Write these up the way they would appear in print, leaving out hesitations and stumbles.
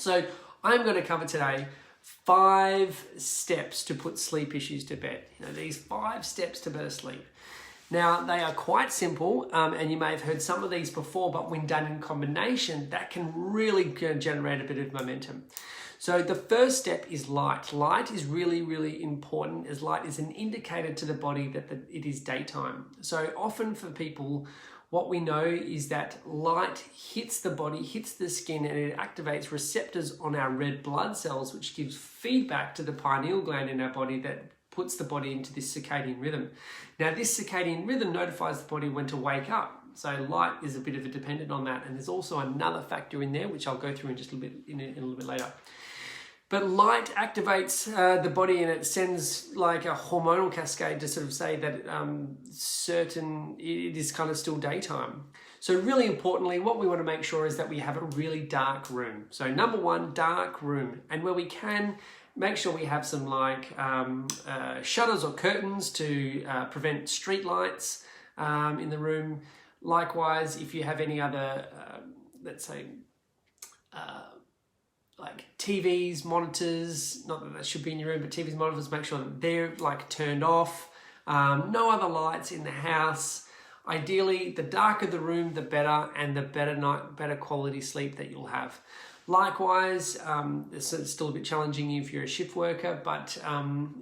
So I'm going to cover today 5 steps to put sleep issues to bed. These 5 steps to better sleep. Now, they are quite simple, and you may have heard some of these before, but when done in combination, that can really generate a bit of momentum. So the first step is light. Light is really, really important, as light is an indicator to the body that it is daytime. So often for people, what we know is that light hits the body, hits the skin, and it activates receptors on our red blood cells, which gives feedback to the pineal gland in our body that puts the body into this circadian rhythm. Now, this circadian rhythm notifies the body when to wake up. So light is a bit of a dependent on that. And there's also another factor in there, which I'll go through in just a little bit later. But light activates the body, and it sends like a hormonal cascade to sort of say that it is kind of still daytime. So really importantly, what we want to make sure is that we have a really dark room. So number 1, dark room. And where we can, make sure we have some shutters or curtains to prevent street lights in the room. Likewise, if you have any other, let's say, like TVs, monitors, not that should be in your room, but TVs, monitors, make sure that they're turned off. No other lights in the house. Ideally, the darker the room, the better, and the better quality sleep that you'll have. Likewise, it's still a bit challenging if you're a shift worker, but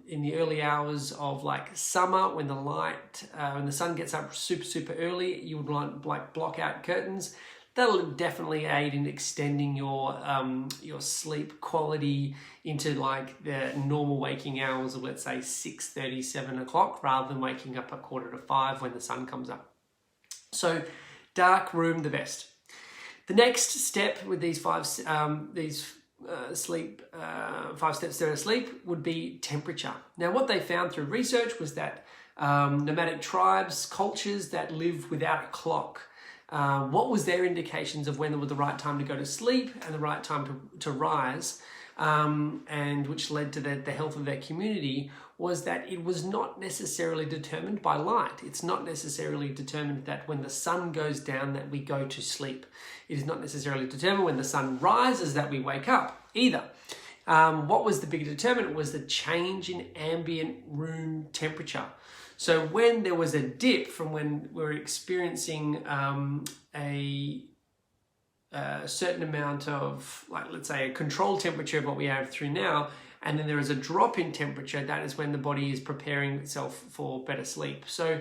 in the early hours of summer, when the sun gets up super early, you would want block out curtains. That'll definitely aid in extending your sleep quality into the normal waking hours of, let's say, 6:30, 7 o'clock, rather than waking up at 4:45 when the sun comes up. So dark room, the best. The next step with these 5 steps to sleep would be temperature. Now, what they found through research was that nomadic tribes, cultures that live without a clock, what was their indications of when was the right time to go to sleep and the right time to rise, and which led to the health of their community, was that it was not necessarily determined by light. It's not necessarily determined that when the sun goes down that we go to sleep. It is not necessarily determined when the sun rises that we wake up either. What was the big determinant was the change in ambient room temperature. So when there was a dip from when we're experiencing a certain amount of, let's say, a controlled temperature of what we have through now, and then there is a drop in temperature, that is when the body is preparing itself for better sleep. So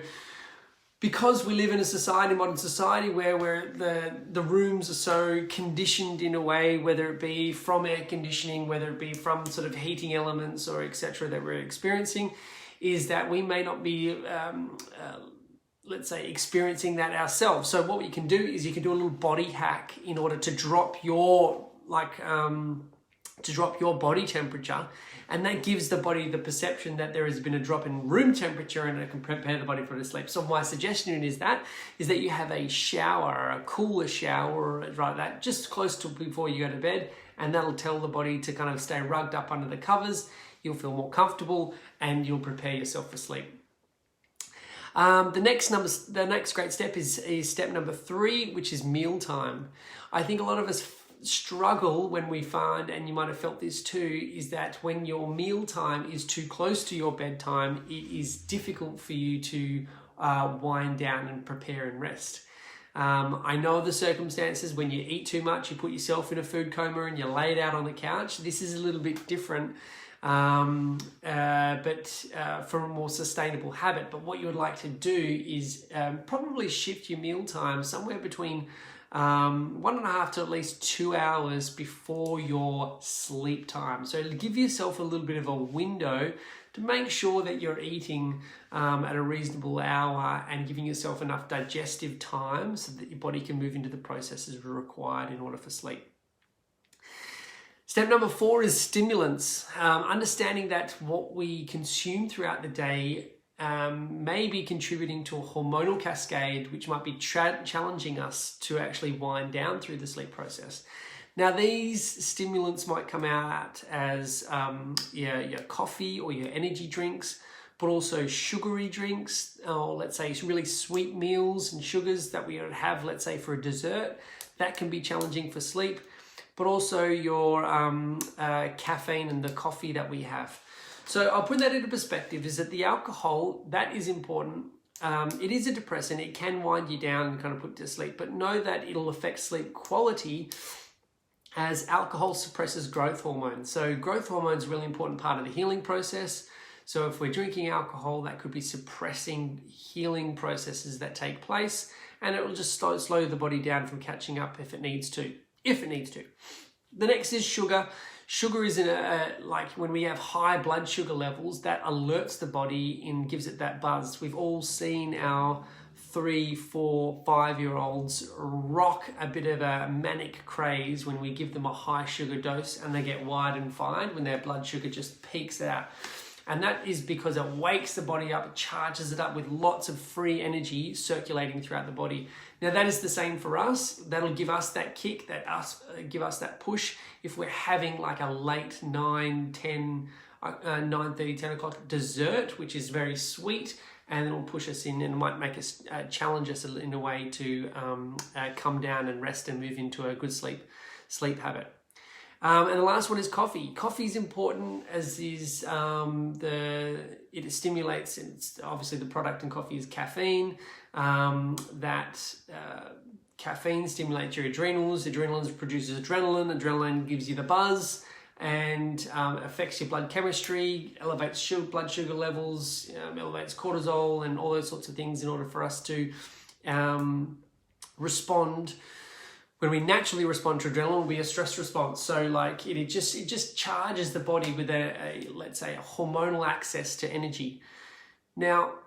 because we live in a modern society where the rooms are so conditioned in a way, whether it be from air conditioning, whether it be from sort of heating elements or etc. that we're experiencing, is that we may not be, let's say, experiencing that ourselves. So what you can do is you can do a little body hack in order to drop your body temperature, and that gives the body the perception that there has been a drop in room temperature, and it can prepare the body for the sleep. So my suggestion is that you have a shower, a cooler shower, right, that just close to before you go to bed, and that'll tell the body to kind of stay rugged up under the covers. You'll feel more comfortable and you'll prepare yourself for sleep. The next great step is step number 3, which is mealtime. I think a lot of us struggle when we find, and you might have felt this too, is that when your mealtime is too close to your bedtime, it is difficult for you to wind down and prepare and rest. I know the circumstances when you eat too much, you put yourself in a food coma and you're laid out on the couch. This is a little bit different, but for a more sustainable habit. But what you would like to do is probably shift your meal time somewhere between 1.5 to at least 2 hours before your sleep time. So give yourself a little bit of a window to make sure that you're eating at a reasonable hour and giving yourself enough digestive time so that your body can move into the processes required in order for sleep. Step number 4 is stimulants. Understanding that what we consume throughout the day may be contributing to a hormonal cascade which might be challenging us to actually wind down through the sleep process. Now, these stimulants might come out as your coffee or your energy drinks, but also sugary drinks, or let's say really sweet meals and sugars that we would have, let's say, for a dessert. That can be challenging for sleep. but also your caffeine and the coffee that we have. So I'll put that into perspective, is that the alcohol, that is important. It is a depressant. It can wind you down and kind of put you to sleep, but know that it'll affect sleep quality as alcohol suppresses growth hormones. So growth hormone is a really important part of the healing process. So if we're drinking alcohol, that could be suppressing healing processes that take place, and it will just slow the body down from catching up if it needs to. The next is sugar. Sugar is like when we have high blood sugar levels, that alerts the body and gives it that buzz. We've all seen our 3, 4, 5-year-olds rock a bit of a manic craze when we give them a high sugar dose, and they get wide and fine when their blood sugar just peaks out. And that is because it wakes the body up, it charges it up with lots of free energy circulating throughout the body. Now that is the same for us. That'll give us that kick, give us that push if we're having like a late 9:30, 10 o'clock dessert, which is very sweet, and it'll push us in and might make us challenge us in a way to come down and rest and move into a good sleep habit. And the last one is coffee. Coffee is important, as is it stimulates. It's obviously the product in coffee is caffeine. Caffeine stimulates your adrenals. Adrenals produces adrenaline. Adrenaline gives you the buzz and affects your blood chemistry, elevates blood sugar levels, elevates cortisol and all those sorts of things in order for us to respond. When we naturally respond to adrenaline, it will be a stress response. So like it just charges the body with let's say a hormonal access to energy. Now,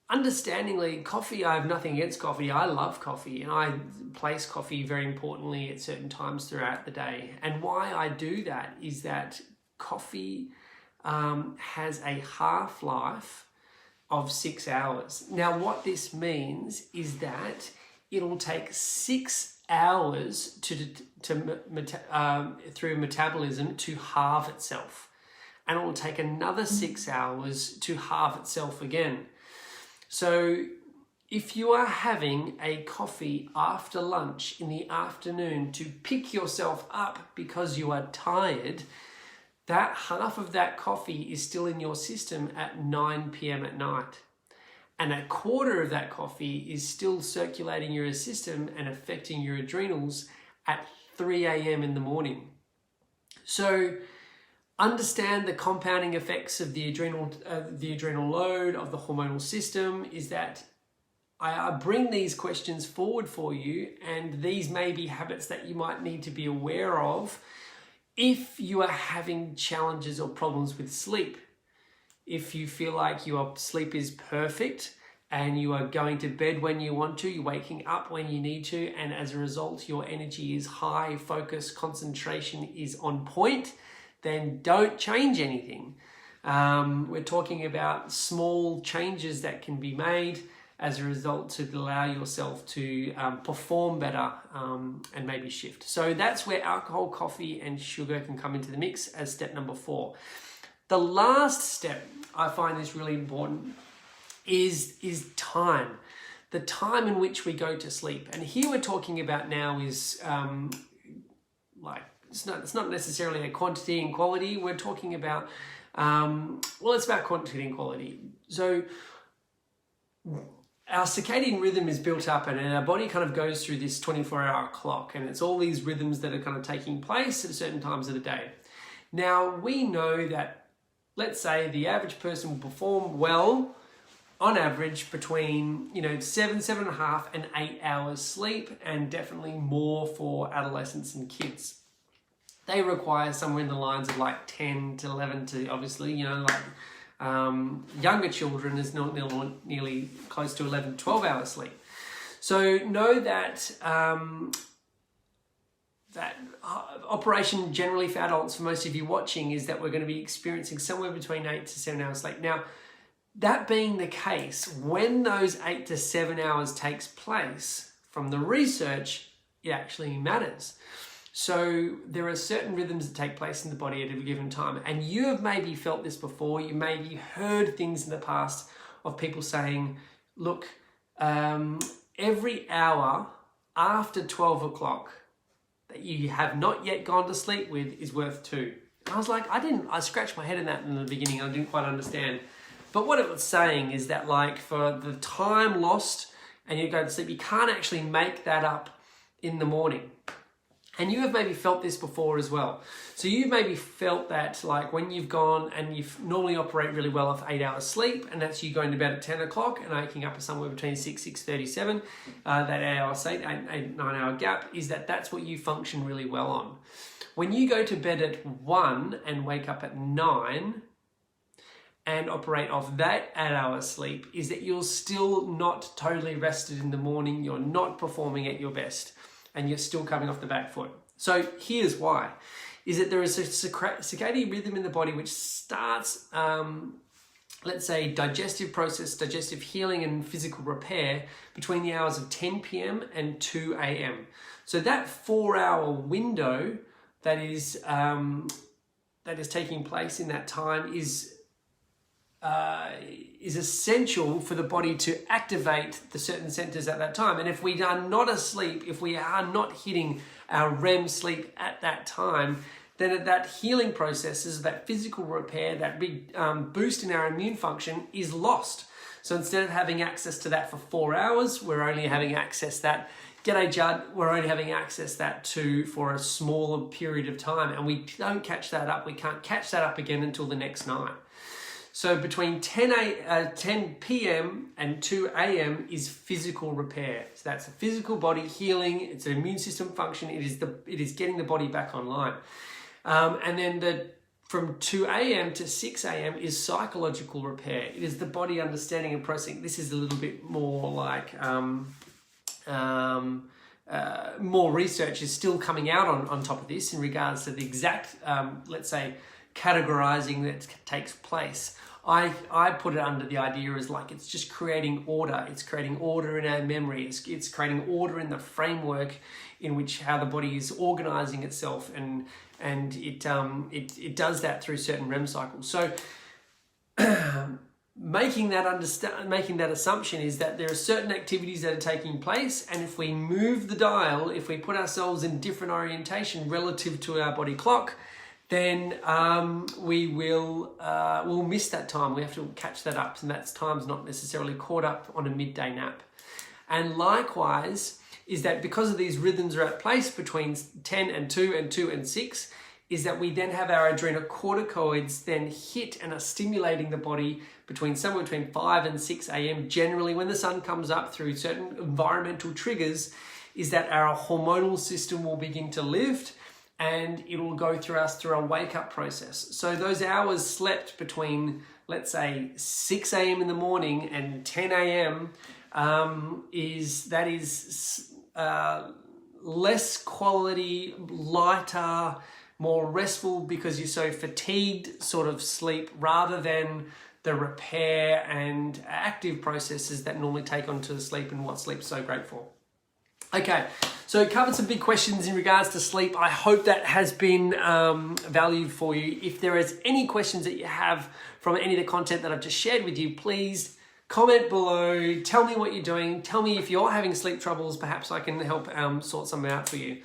understandingly, coffee, I have nothing against coffee. I love coffee, and I place coffee very importantly at certain times throughout the day. And why I do that is that coffee has a half-life of 6 hours. Now, what this means is that it'll take 6 hours through metabolism to halve itself. And it will take another 6 hours to halve itself again. So if you are having a coffee after lunch in the afternoon to pick yourself up because you are tired, that half of that coffee is still in your system at 9 p.m. at night. And a quarter of that coffee is still circulating your system and affecting your adrenals at 3 a.m. in the morning. So understand the compounding effects of the adrenal load of the hormonal system. Is that I bring these questions forward for you, and these may be habits that you might need to be aware of if you are having challenges or problems with sleep. If you feel like your sleep is perfect and you are going to bed when you want to, you're waking up when you need to, and as a result your energy is high, focus, concentration is on point, then don't change anything. We're talking about small changes that can be made as a result to allow yourself to perform better and maybe shift. So that's where alcohol, coffee and sugar can come into the mix as step number 4. The last step I find is really important is time. The time in which we go to sleep. And here we're talking about now is it's not necessarily a quantity and quality. We're talking about, it's about quantity and quality. So our circadian rhythm is built up, and our body kind of goes through this 24-hour clock, and it's all these rhythms that are kind of taking place at certain times of the day. Now, we know that, let's say the average person will perform well on average between 7.5 and 8 hours sleep, and definitely more for adolescents and kids. They require somewhere in the lines of like 10 to 11 to obviously, younger children is not nearly close to 11, 12 hours sleep. So know that operation generally for adults, for most of you watching, is that we're going to be experiencing somewhere between 8 to 7 hours sleep. Now, that being the case, when those 8 to 7 hours takes place, from the research, it actually matters. So there are certain rhythms that take place in the body at a given time. And you have maybe felt this before. You maybe heard things in the past of people saying, look, every hour after 12 o'clock, that you have not yet gone to sleep with is worth 2. And I was like, I scratched my head in that in the beginning. I didn't quite understand. But what it was saying is that, like, for the time lost and you go to sleep, you can't actually make that up in the morning. And you have maybe felt this before as well. So you maybe felt that, like, when you've gone and you normally operate really well off 8 hours sleep, and that's you going to bed at 10 o'clock and waking up at somewhere between 6:37, that 8 hour sleep, 9 hour gap, is that's what you function really well on. When you go to bed at 1 and wake up at 9 and operate off that 8 hour sleep, is that you're still not totally rested in the morning, you're not performing at your best, and you're still coming off the back foot. So here's why, is that there is a circadian rhythm in the body which starts, let's say, digestive process, digestive healing and physical repair between the hours of 10 p.m. and 2 a.m. So that 4-hour window that is taking place in that time is essential for the body to activate the certain centers at that time. And if we are not asleep, if we are not hitting our REM sleep at that time, then that healing processes, that physical repair, that big boost in our immune function is lost. So instead of having access to that for 4 hours, we're only having access that, g'day Judd, we're only having access that for a smaller period of time, and we don't catch that up. We can't catch that up again until the next night. So between 10 p.m. and 2 a.m. is physical repair. So that's a physical body healing. It's an immune system function. It is getting the body back online. And then from 2 a.m. to 6 a.m. is psychological repair. It is the body understanding and processing. This is a little bit more like more research is still coming out on top of this in regards to the exact, let's say, categorizing that takes place. I put it under the idea as like it's just creating order. It's creating order in our memory. It's creating order in the framework in which how the body is organizing itself, and it does that through certain REM cycles. So making that assumption is that there are certain activities that are taking place, and if we move the dial, if we put ourselves in different orientation relative to our body clock, then we'll miss that time. We have to catch that up, and that time's not necessarily caught up on a midday nap. And likewise, is that because of these rhythms are at place between 10 and 2 and 2 and 6, is that we then have our adrenocorticoids then hit and are stimulating the body somewhere between 5 and 6 a.m. Generally, when the sun comes up through certain environmental triggers, is that our hormonal system will begin to lift, and it will go through a wake-up process. So those hours slept between, let's say, 6 a.m. in the morning and 10 a.m. is less quality, lighter, more restful because you're so fatigued sort of sleep, rather than the repair and active processes that normally take onto the sleep and what sleep's so great for. Okay, so covered some big questions in regards to sleep. I hope that has been valued for you. If there is any questions that you have from any of the content that I've just shared with you, please comment below. Tell me what you're doing. Tell me if you're having sleep troubles. Perhaps I can help sort something out for you.